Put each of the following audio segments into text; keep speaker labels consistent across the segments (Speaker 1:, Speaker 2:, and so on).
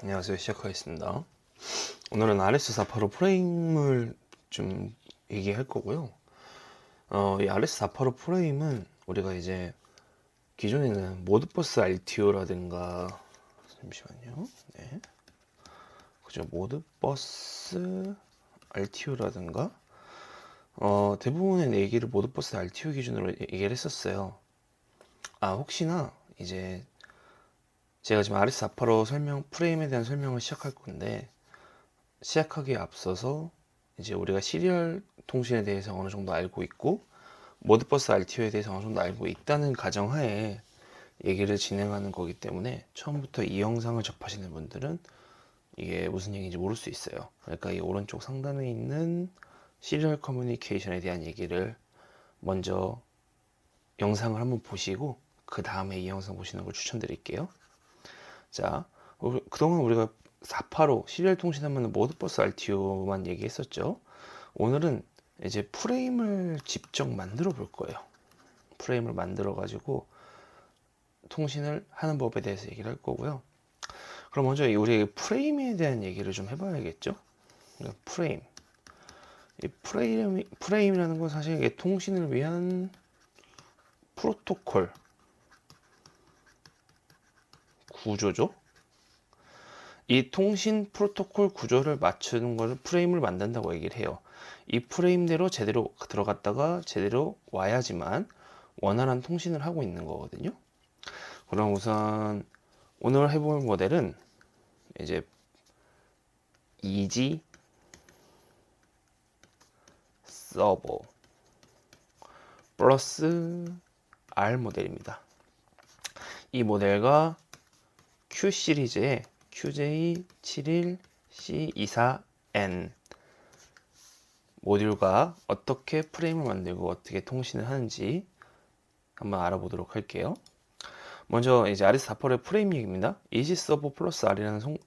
Speaker 1: 안녕하세요. 시작하겠습니다. 오늘은 RS485 프레임을 좀 얘기할 거고요. 이 RS485 프레임은 우리가 이제 기존에는 모드버스 RTO라든가 잠시만요. 네, 그죠. 모드버스 RTO라든가 대부분의 얘기를 모드버스 RTO 기준으로 얘기를 했었어요. 혹시나 이제 제가 지금 RS485 프레임에 대한 설명을 시작할 건데, 시작하기에 앞서서 이제 우리가 시리얼 통신에 대해서 어느 정도 알고 있고 모드버스 RTO에 대해서 어느 정도 알고 있다는 가정하에 얘기를 진행하는 거기 때문에 처음부터 이 영상을 접하시는 분들은 이게 무슨 얘기인지 모를 수 있어요. 그러니까 이 오른쪽 상단에 있는 시리얼 커뮤니케이션에 대한 얘기를 먼저 영상을 한번 보시고 그 다음에 이 영상 보시는 걸 추천드릴게요. 자, 그동안 우리가 485 시리얼 통신하면 모드버스 RTO만 얘기했었죠. 오늘은 이제 프레임을 직접 만들어 볼 거예요. 프레임을 만들어 가지고 통신을 하는 법에 대해서 얘기를 할 거고요. 그럼 먼저 우리 프레임에 대한 얘기를 좀 해봐야겠죠. 그러니까 프레임이라는 건 사실 이게 통신을 위한 프로토콜 구조죠. 이 통신 프로토콜 구조를 맞추는 것을 프레임을 만든다고 얘기를 해요. 이 프레임대로 제대로 들어갔다가 제대로 와야지만 원활한 통신을 하고 있는 거거든요. 그럼 우선 오늘 해볼 모델은 이제 이지 서버 플러스 R 모델입니다. 이 모델과 Q 시리즈의 QJ71C24N 모듈과 어떻게 프레임을 만들고 어떻게 통신을 하는지 한번 알아보도록 할게요. 먼저 이제 RS485의 프레임 얘기입니다. 이지서버 플러스 R이라는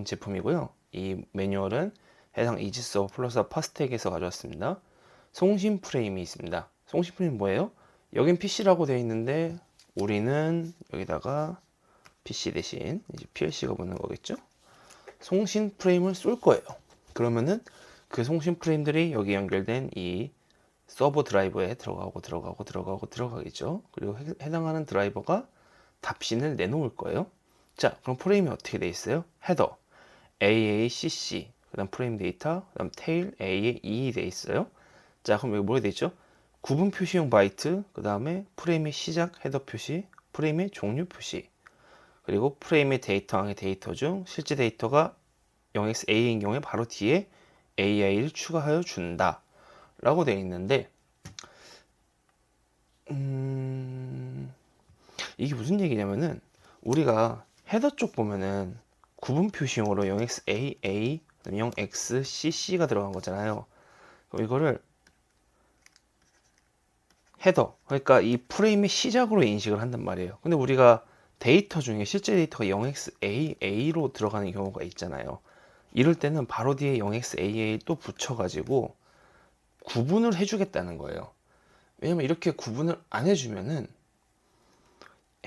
Speaker 1: 제품이고요. 이 매뉴얼은 해당 이지서버 플러스 파스텍에서 가져왔습니다. 송신 프레임이 있습니다. 송신 프레임 뭐예요? 여긴 PC라고 되어 있는데 우리는 여기다가 PC 대신 이제 PLC가 붙는 거겠죠? 송신 프레임을 쏠 거예요. 그러면은 그 송신 프레임들이 여기 연결된 이 서버 드라이버에 들어가겠죠. 그리고 해당하는 드라이버가 답신을 내놓을 거예요. 자, 그럼 프레임이 어떻게 돼 있어요? 헤더 AACC, 그다음 프레임 데이터, 그다음 테일 AAE 돼 있어요. 자, 그럼 여기 뭐가 돼 있죠? 구분 표시용 바이트, 그다음에 프레임의 시작 헤더 표시, 프레임의 종료 표시, 그리고 프레임의 데이터항의 데이터 중 실제 데이터가 0xA인 경우에 바로 뒤에 AI를 추가하여 준다 라고 되어 있는데, 이게 무슨 얘기냐면은 우리가 헤더 쪽 보면은 구분 표시용으로 0xAA, 0xCC가 들어간 거잖아요. 그럼 이거를 헤더, 그러니까 이 프레임의 시작으로 인식을 한단 말이에요. 근데 우리가 데이터 중에 실제 데이터가 0xAA로 들어가는 경우가 있잖아요. 이럴 때는 바로 뒤에 0xAA 또 붙여가지고 구분을 해주겠다는 거예요. 왜냐면 이렇게 구분을 안 해주면은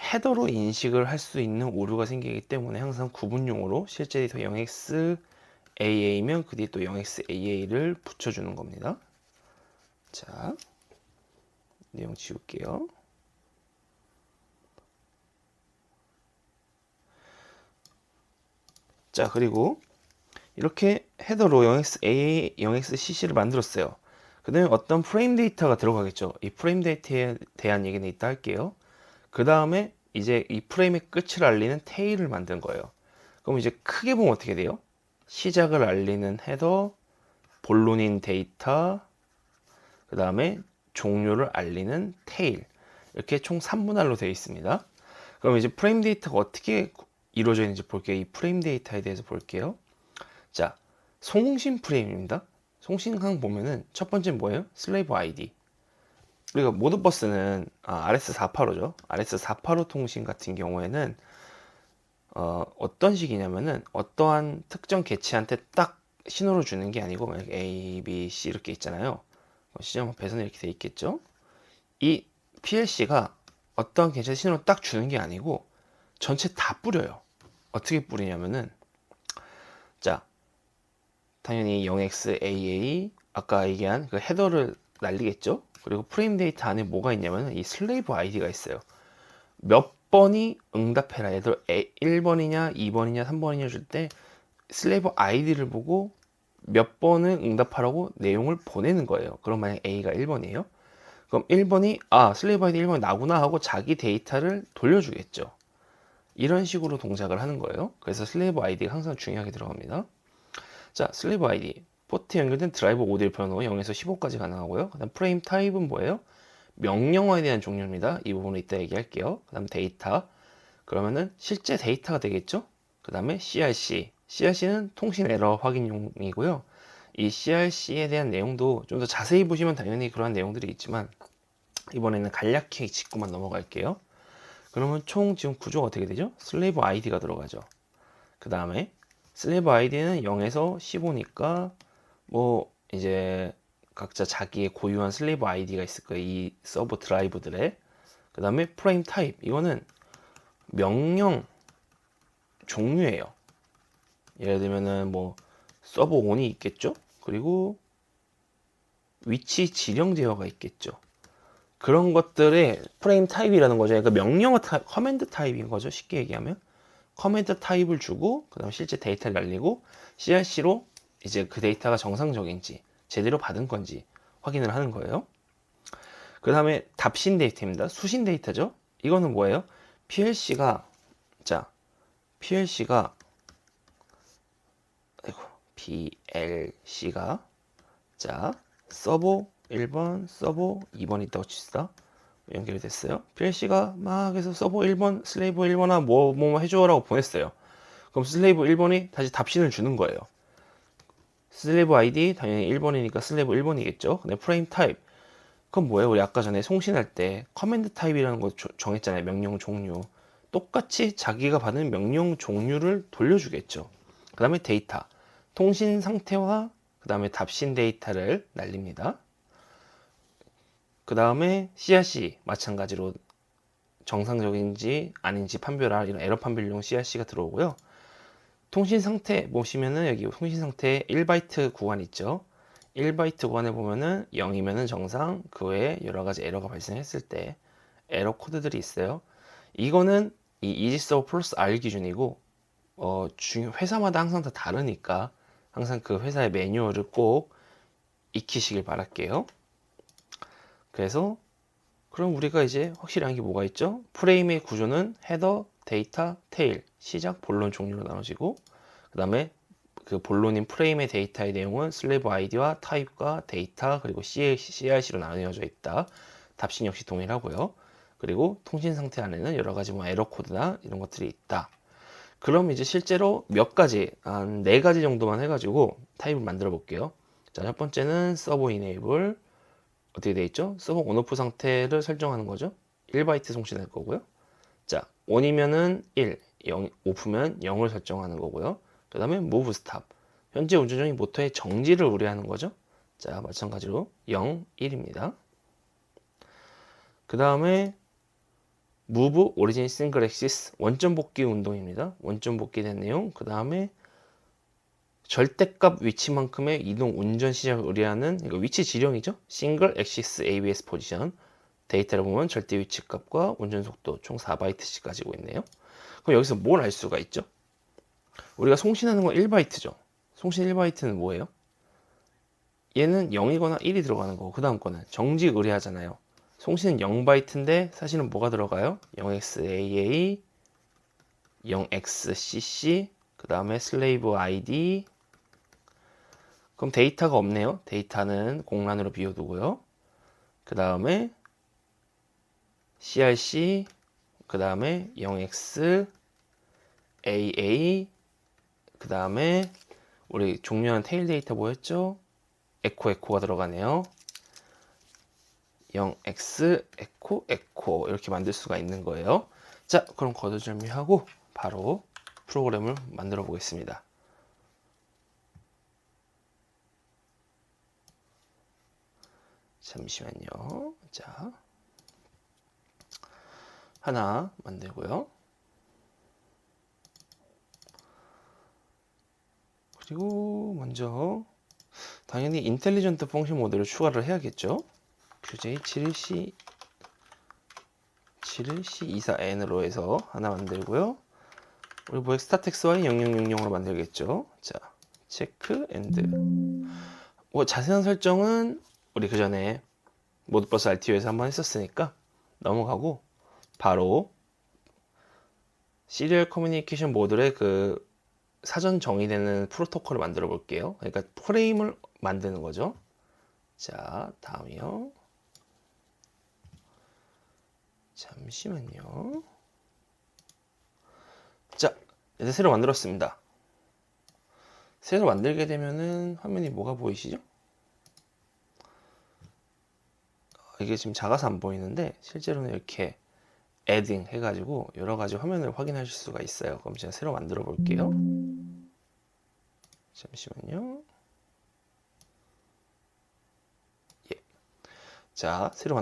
Speaker 1: 헤더로 인식을 할 수 있는 오류가 생기기 때문에 항상 구분용으로 실제 데이터 0xAA면 그 뒤에 또 0xAA를 붙여주는 겁니다. 자, 내용 지울게요. 자, 그리고 이렇게 헤더로 0xAA, 0xCC를 만들었어요. 그 다음에 어떤 프레임 데이터가 들어가겠죠. 이 프레임 데이터에 대한 얘기는 이따 할게요. 그 다음에 이제 이 프레임의 끝을 알리는 테일을 만든 거예요. 그럼 이제 크게 보면 어떻게 돼요? 시작을 알리는 헤더, 본론인 데이터, 그 다음에 종료를 알리는 테일. 이렇게 총 3분할로 되어 있습니다. 그럼 이제 프레임 데이터가 어떻게 이루어져 있는지 볼게요. 이 프레임 데이터에 대해서 볼게요. 자, 송신 프레임입니다. 송신항 보면은 첫 번째 뭐예요? 슬레이브 아이디. 우리가 모드버스는 RS485죠. RS485 통신 같은 경우에는 어떤 식이냐면은 어떠한 특정 개체한테 딱 신호를 주는 게 아니고 A, B, C 이렇게 있잖아요. 시점 배선에 이렇게 돼 있겠죠. 이 PLC가 어떤 개체 신호를 딱 주는 게 아니고 전체 다 뿌려요. 어떻게 뿌리냐면은 자, 당연히 0xAA 아까 얘기한 그 헤더를 날리겠죠. 그리고 프레임 데이터 안에 뭐가 있냐면 이 슬레이브 아이디가 있어요. 몇 번이 응답해라. 예를 들어 1번이냐 2번이냐 3번이냐 줄 때 슬레이브 아이디를 보고 몇 번을 응답하라고 내용을 보내는 거예요. 그럼 만약 A가 1번이에요. 그럼 1번이 슬레이브 아이디 1번이 나구나 하고 자기 데이터를 돌려주겠죠. 이런 식으로 동작을 하는 거예요. 그래서 슬레이브 아이디가 항상 중요하게 들어갑니다. 자, 슬레이브 아이디 포트에 연결된 드라이버 모듈 번호 0에서 15까지 가능하고요. 그 다음 프레임 타입은 뭐예요? 명령어에 대한 종류입니다. 이 부분은 이따 얘기할게요. 그 다음 데이터, 그러면은 실제 데이터가 되겠죠. 그 다음에 CRC는 통신 에러 확인용이고요. 이 CRC에 대한 내용도 좀 더 자세히 보시면 당연히 그러한 내용들이 있지만 이번에는 간략히 짚고만 넘어갈게요. 그러면 총 지금 구조가 어떻게 되죠? 슬레이브 아이디가 들어가죠. 그 다음에 슬레이브 아이디는 0에서 15니까 뭐 이제 각자 자기의 고유한 슬레이브 아이디가 있을 거예요. 이 서버 드라이브들의. 그 다음에 프레임 타입, 이거는 명령 종류예요. 예를 들면은 뭐 서버 온이 있겠죠. 그리고 위치 지령 제어가 있겠죠. 그런 것들의 프레임 타입이라는 거죠. 그러니까 명령어 타입, 커맨드 타입인 거죠. 쉽게 얘기하면 커맨드 타입을 주고 그다음 실제 데이터를 날리고 CRC로 이제 그 데이터가 정상적인지 제대로 받은 건지 확인을 하는 거예요. 그 다음에 답신 데이터입니다. 수신 데이터죠. 이거는 뭐예요? PLC가 서버 1번, 서버 2번 있다고 칩시다. 연결이 됐어요. PLC가 막 해서 서버 1번, 슬레이브 1번아 뭐 해줘라고 보냈어요. 그럼 슬레이브 1번이 다시 답신을 주는 거예요. 슬레이브 아이디 당연히 1번이니까 슬레이브 1번이겠죠. 근데 프레임 타입, 그건 뭐예요? 우리 아까 전에 송신할 때 커맨드 타입이라는 거 정했잖아요. 명령 종류. 똑같이 자기가 받은 명령 종류를 돌려주겠죠. 그 다음에 데이터, 통신 상태와 그 다음에 답신 데이터를 날립니다. 그 다음에 CRC 마찬가지로 정상적인지 아닌지 판별할 이런 에러 판별용 CRC가 들어오고요. 통신 상태 보시면은 여기 통신 상태 1바이트 구간 있죠. 1바이트 구간에 보면은 0이면은 정상, 그 외에 여러 가지 에러가 발생했을 때 에러 코드들이 있어요. 이거는 이 이지서버 플러스 R 기준이고 회사마다 항상 다 다르니까 항상 그 회사의 매뉴얼을 꼭 익히시길 바랄게요. 그래서 그럼 우리가 이제 확실히 한 게 뭐가 있죠? 프레임의 구조는 헤더, 데이터, 테일, 시작, 본론 종류로 나눠지고 그 다음에 그 본론인 프레임의 데이터의 내용은 슬래브 아이디와 타입과 데이터 그리고 CRC로 나뉘어져 있다. 답신 역시 동일하고요. 그리고 통신 상태 안에는 여러 가지 뭐 에러 코드나 이런 것들이 있다. 그럼 이제 실제로 몇 가지, 한 4가지 정도만 해가지고 타입을 만들어 볼게요. 자, 첫 번째는 서버 이네이블. 어떻게 돼 있죠? 서버 온오프 상태를 설정하는 거죠. 1바이트 송신할 거고요. 자, on이면은 1, 0, 오프면 0을 설정하는 거고요. 그 다음에 move stop. 현재 운전 중인 모터의 정지를 우려하는 거죠. 자, 마찬가지로 0, 1입니다. 그 다음에 move origin single axis 원점 복귀 운동입니다. 원점 복귀된 내용. 그 다음에 절대값 위치만큼의 이동 운전 시작을 의뢰하는 이거 위치 지령이죠. 싱글 엑시스 ABS 포지션. 데이터를 보면 절대 위치값과 운전 속도 총 4바이트씩 가지고 있네요. 그럼 여기서 뭘 알 수가 있죠? 우리가 송신하는 건 1바이트죠. 송신 1바이트는 뭐예요? 얘는 0이거나 1이 들어가는 거고 그 다음 거는 정지 의뢰하잖아요. 송신은 0바이트인데 사실은 뭐가 들어가요? 0xAA, 0xCC, 그 다음에 슬레이브 ID. 그럼 데이터가 없네요. 데이터는 공란으로 비워두고요. 그 다음에 CRC, 그 다음에 0xAA, 그 다음에 우리 종료한 테일 데이터 뭐였죠? 에코가 들어가네요. 0x 에코 이렇게 만들 수가 있는 거예요. 자, 그럼 거두절미하고 바로 프로그램을 만들어 보겠습니다. 잠시만요. 자, 하나 만들고요. 그리고 먼저 당연히 인텔리전트 펑션 모델을 추가를 해야겠죠. QJ71C 71C24N으로 해서 하나 만들고요. 우리 뭐 스타텍스 Y 0000으로 만들겠죠. 자, 체크 엔드. 뭐 자세한 설정은 우리 그 전에 모드버스 RTO에서 한번 했었으니까 넘어가고 바로 시리얼 커뮤니케이션 모듈의 그 사전 정의되는 프로토콜을 만들어 볼게요. 그러니까 프레임을 만드는 거죠. 자, 다음이요. 잠시만요. 자, 이제 새로 만들었습니다. 새로 만들게 되면은 화면이 뭐가 보이시죠? 이게 지금 작아서 안 보이는데 실제로는 이렇게 에딩 해가지고 여러 가지 화면을 확인하실 수가 있어요. 그럼 제가 새로 만들어 볼게요. 잠시만요. 예. 자, 새로